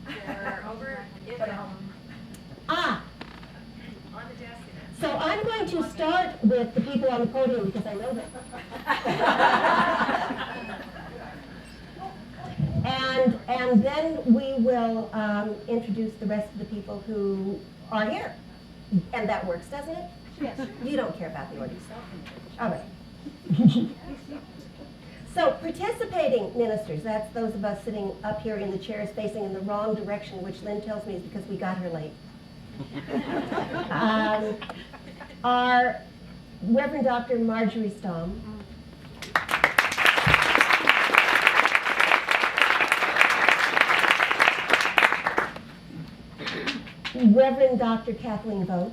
They're over in the Ah, on the desk. so I'm going to start with the people on the podium because I know them. And then we will introduce the rest of the people who are here. And that works, doesn't it? Yes. You don't care about the order. All right. So participating ministers, that's those of us sitting up here in the chairs facing in the wrong direction, which Lynn tells me is because we got her late. Are Reverend Dr. Marjorie Stamm, Reverend Dr. Kathleen Vogt,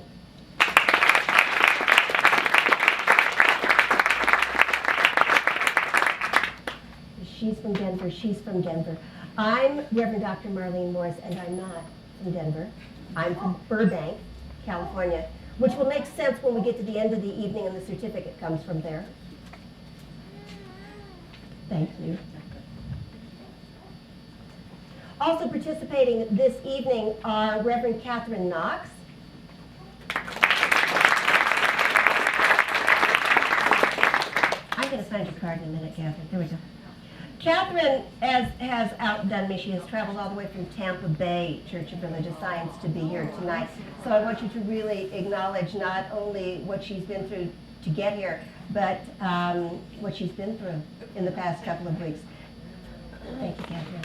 she's from Denver. I'm Reverend Dr. Marlene Morris, and I'm not from Denver. I'm from Burbank, California, which will make sense when we get to the end of the evening and the certificate comes from there. Thank you. Also participating this evening are Reverend Catherine Knox, I'm going to find your card in a minute, Catherine. There we go. Catherine has outdone me. She has traveled all the way from Tampa Bay Church of Religious Science to be here tonight. So I want you to really acknowledge not only what she's been through to get here, but what she's been through in the past couple of weeks. Thank you, Catherine.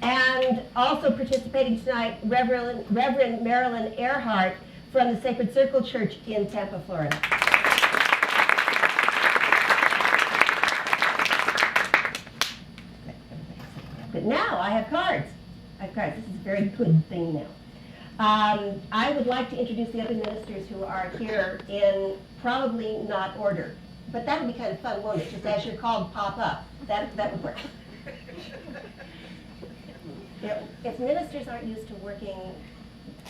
And also participating tonight, Reverend Marilyn Earhart from the Sacred Circle Church in Tampa, Florida. But now I have cards. I have cards. This is a very good thing now. I would like to introduce the other ministers who are here in probably not order. But that would be kind of fun, won't it? Just as you're called, pop up. That would work. If ministers aren't used to working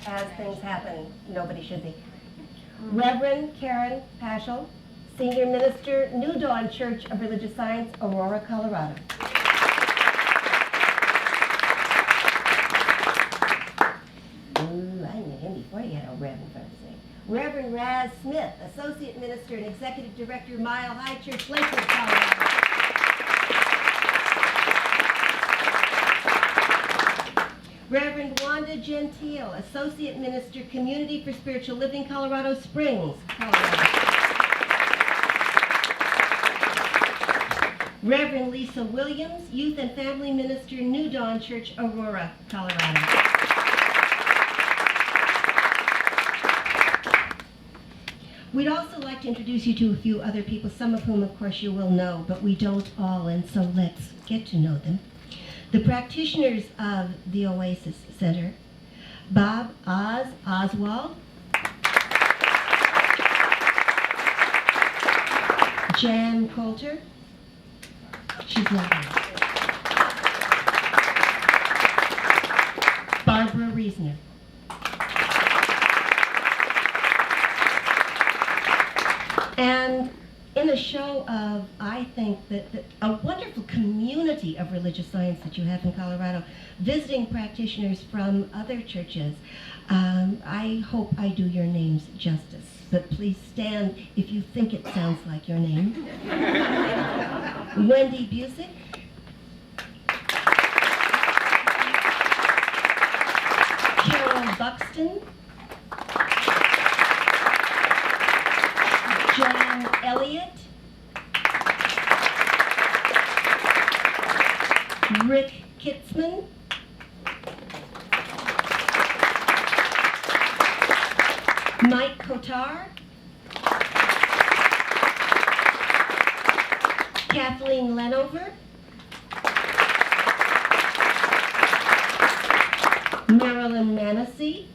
as things happen, nobody should be. Reverend Karen Paschal, Senior Minister, New Dawn Church of Religious Science, Aurora, Colorado. Ooh, I knew him before he had a Rev in front of his name. Reverend Raz Smith, Associate Minister and Executive Director, Mile High Church, Lakewood, Colorado. Reverend Wanda Gentile, Associate Minister, Community for Spiritual Living, Colorado Springs, Colorado. Reverend Lisa Williams, Youth and Family Minister, New Dawn Church, Aurora, Colorado. We'd also like to introduce you to a few other people, some of whom, of course, you will know, but we don't all, and so let's get to know them. The practitioners of the Oasis Center, Bob Oswald, Jan Coulter, she's not here, Barbara Reesner, and in a show of, I think, that a wonderful community of religious science that you have in Colorado, visiting practitioners from other churches. I hope I do your names justice, but please stand if you think it sounds like your name. Wendy Busick. Carol Buxton. John Elliott, Rick Kitzman, Mike Kotar, Kathleen Lenover, Marilyn Manessy,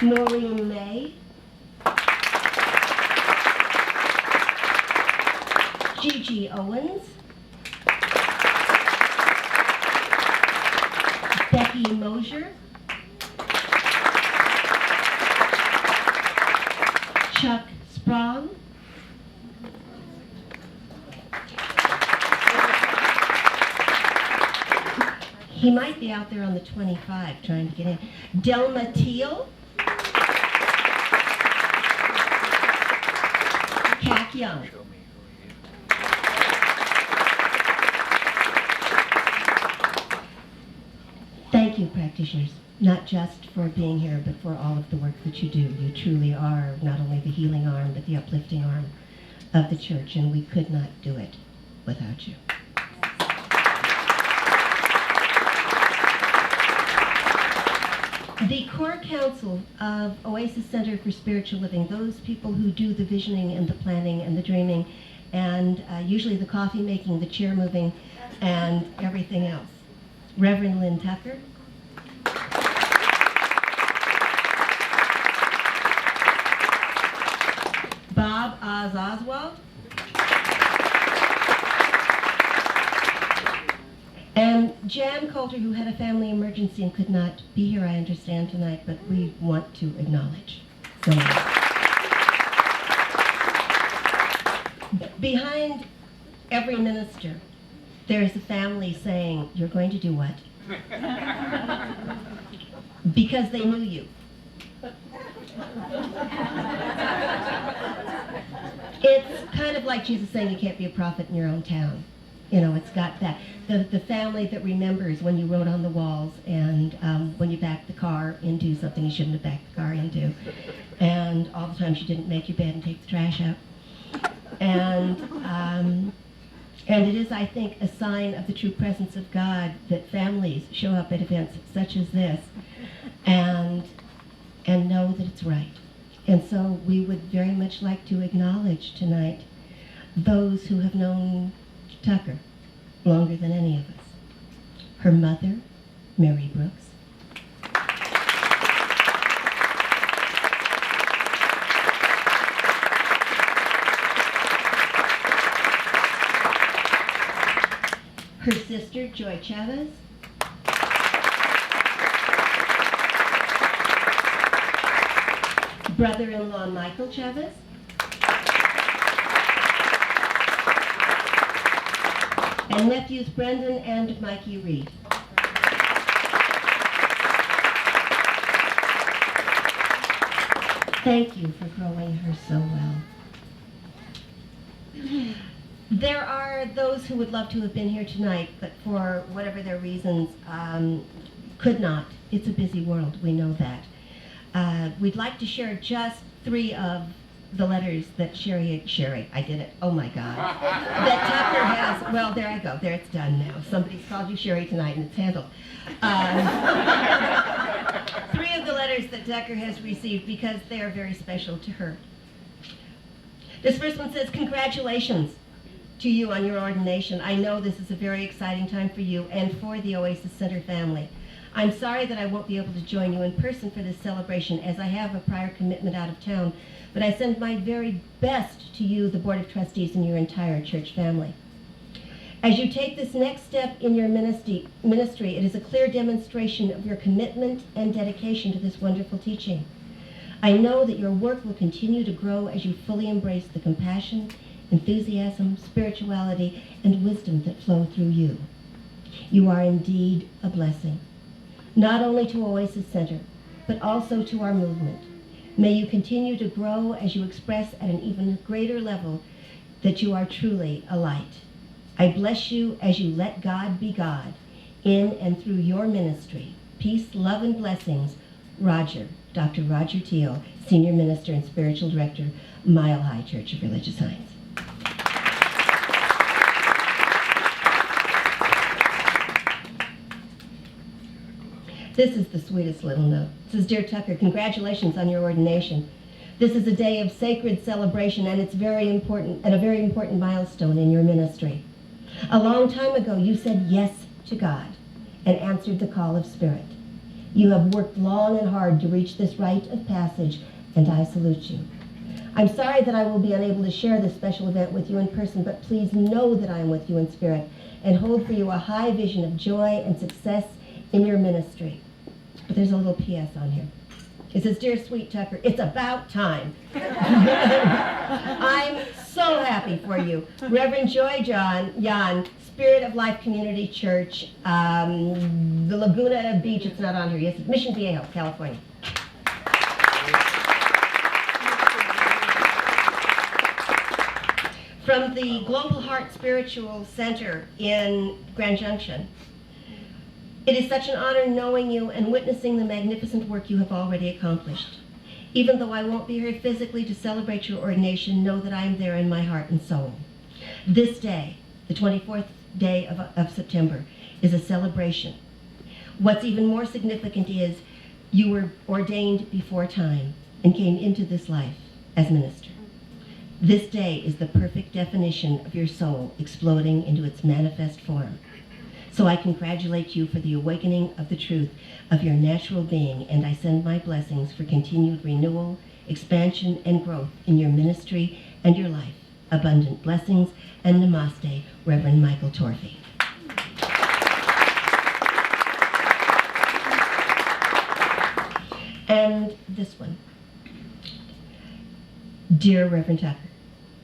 Noreen May, Gigi Owens, Becky Mosier, Chuck Sprong. He might be out there on the 25 trying to get in. Delma Teal. Cat Young. Thank you, practitioners, not just for being here, but for all of the work that you do. You truly are not only the healing arm, but the uplifting arm of the church, and we could not do it without you. The core council of Oasis Center for Spiritual Living, those people who do the visioning and the planning and the dreaming, and usually the coffee making, the chair moving, and everything else. Reverend Lynn Tucker. Bob Oz Oswald. And Jan Coulter, who had a family emergency and could not be here, I understand, tonight, but we want to acknowledge. So, behind every minister, there is a family saying, "You're going to do what?" Because they knew you. It's kind of like Jesus saying you can't be a prophet in your own town. You know, it's got that. The family that remembers when you wrote on the walls and when you backed the car into something you shouldn't have backed the car into. And all the times you didn't make your bed and take the trash out. And it is, I think, a sign of the true presence of God that families show up at events such as this and know that it's right. And so we would very much like to acknowledge tonight those who have known Tucker longer than any of us. Her mother, Mary Brooks. Her sister, Joy Chavez. Brother-in-law, Michael Chavez. And nephews, Brendan and Mikey Reed. Thank you for growing her so well. There are those who would love to have been here tonight, but for whatever their reasons, could not. It's a busy world, we know that. We'd like to share just 3 of the letters that Sherry, I did it, oh my God. That Tucker has, well, there I go, there it's done now. Somebody's called you Sherry tonight and it's handled. 3 of the letters that Tucker has received because they are very special to her. This first one says, "Congratulations to you on your ordination. I know this is a very exciting time for you and for the Oasis Center family. I'm sorry that I won't be able to join you in person for this celebration as I have a prior commitment out of town, but I send my very best to you, the Board of Trustees, and your entire church family. As you take this next step in your ministry, it is a clear demonstration of your commitment and dedication to this wonderful teaching. I know that your work will continue to grow as you fully embrace the compassion, enthusiasm, spirituality, and wisdom that flow through you. You are indeed a blessing, not only to Oasis Center, but also to our movement. May you continue to grow as you express at an even greater level that you are truly a light. I bless you as you let God be God in and through your ministry. Peace, love, and blessings, Roger, Dr. Roger Teal, Senior Minister and Spiritual Director, Mile High Church of Religious Science." This is the sweetest little note. It says, "Dear Tucker, congratulations on your ordination. This is a day of sacred celebration and it's very important and a very important milestone in your ministry. A long time ago, you said yes to God and answered the call of Spirit. You have worked long and hard to reach this rite of passage, and I salute you. I'm sorry that I will be unable to share this special event with you in person, but please know that I am with you in spirit and hold for you a high vision of joy and success in your ministry." But there's a little PS on here. It says, "Dear Sweet Tucker, it's about time." I'm so happy for you. Reverend Joy Jan, Spirit of Life Community Church, the Laguna Beach, it's not on here, yes, Mission Viejo, California. From the Global Heart Spiritual Center in Grand Junction, it is such an honor knowing you and witnessing the magnificent work you have already accomplished. Even though I won't be here physically to celebrate your ordination, know that I am there in my heart and soul. This day, the 24th day of September, is a celebration. What's even more significant is you were ordained before time and came into this life as minister. This day is the perfect definition of your soul exploding into its manifest form. So I congratulate you for the awakening of the truth of your natural being, and I send my blessings for continued renewal, expansion, and growth in your ministry and your life. Abundant blessings, and namaste, Reverend Michael Torphy. And this one. Dear Reverend Tucker,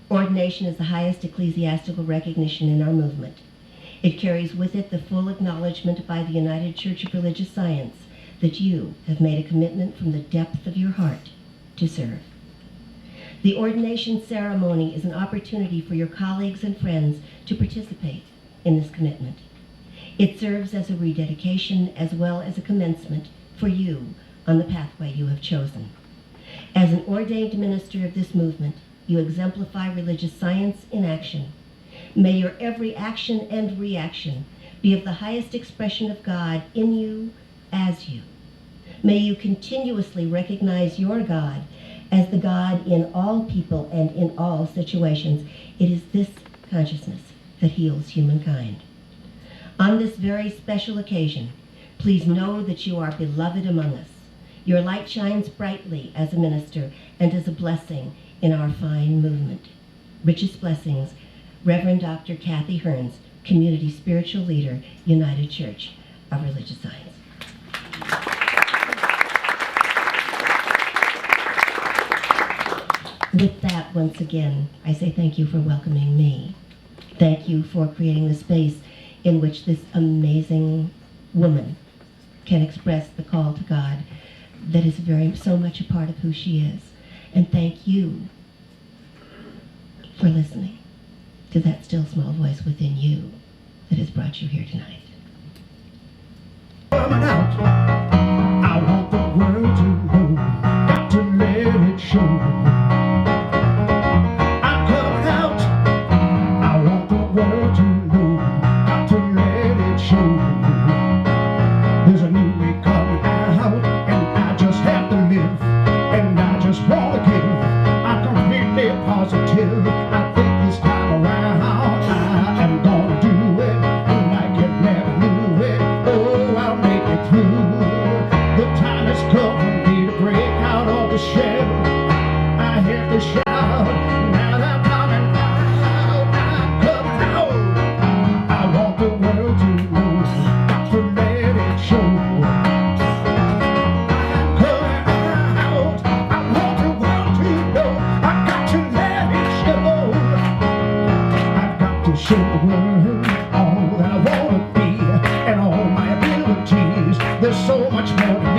ordination is the highest ecclesiastical recognition in our movement. It carries with it the full acknowledgement by the United Church of Religious Science that you have made a commitment from the depth of your heart to serve. The ordination ceremony is an opportunity for your colleagues and friends to participate in this commitment. It serves as a rededication as well as a commencement for you on the pathway you have chosen. As an ordained minister of this movement, you exemplify religious science in action. May your every action and reaction be of the highest expression of God in you, as you. May you continuously recognize your God as the God in all people and in all situations. It is this consciousness that heals humankind. On this very special occasion, please know that you are beloved among us. Your light shines brightly as a minister and as a blessing in our fine movement. Richest blessings, Reverend Dr. Kathy Hearns, Community Spiritual Leader, United Church of Religious Science. With that, once again, I say thank you for welcoming me. Thank you for creating the space in which this amazing woman can express the call to God that is so much a part of who she is. And thank you for listening to that still small voice within you that has brought you here tonight. Coming out, I want the world to know, got to let it show. I'm coming out, I want the world to know, got to let it show. There's a new way coming out, and I just have to live, and I just want to give. I'm completely positive, I think this time around I am gonna do it, like it never knew it. Oh, I'll make it through. The time has come for me to break out of the shell. I hear the shout, now I'm coming out, I'm coming out. I want the world to know, got to let it show. I'm coming out, I want the world to know, I got to let it show. I've got to show the world all that I want to be and all my abilities. There's so much more to